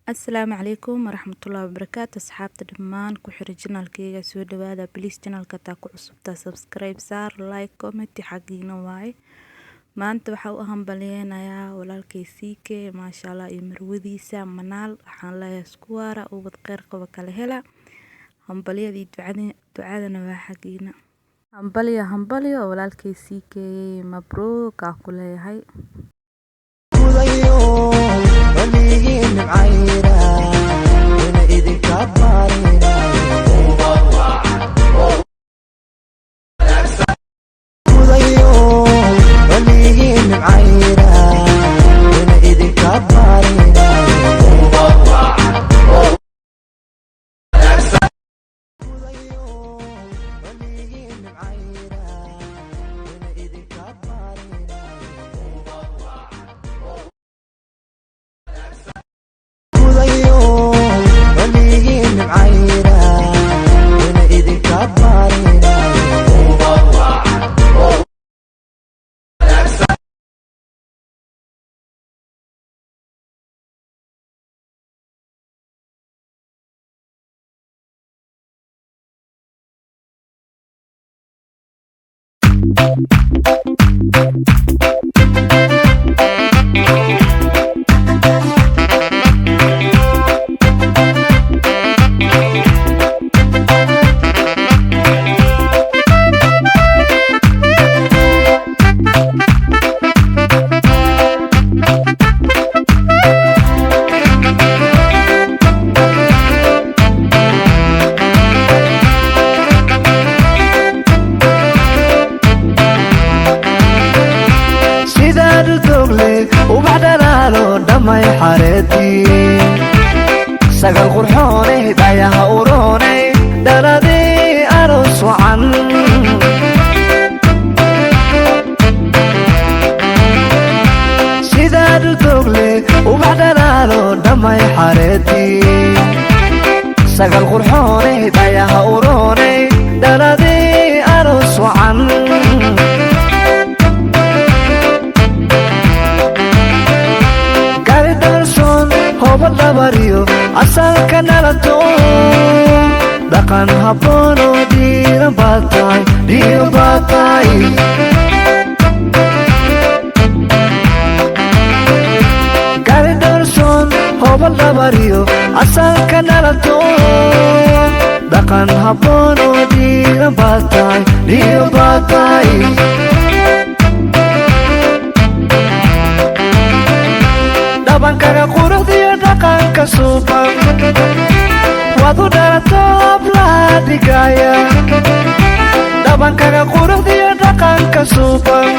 السلام عليكم ورحمة الله وبركاته. أصحابتي دمان كحر جنالكيga soo dhawaada please channelka taa ku cusubta subscribe saar like comment xaqiina waay maanta waxa uu hambalyeeynaya walaalkay CK maasha Allah iyo marwadiisa manaal waxaan la isku waara oo wad qeyr qaba kala hela hambalyadii ducadana waa xaqiina hambalyo walaalkay CK mabruuk aan ku leeyahay sagal qurxoonay dhayaha uroonay dhaladii aroos wacan sidaad dogle ubax dhalaalo dhamay xareedii sagal qurxoonay dhayaha uroonay dhaladii aroos wacan bariyo asalka nalato dhaqan habboon oo dhiiran baad tahay gari dharson hobal dhabariyo asalka nalato dhaqan habboon oo dhiiran baad tahay dhabankaga quruxdiyo dhaqanka suuban waad u dhalato hablaha dhigaya dhabankaga quruxdiyo dhaqanka suuban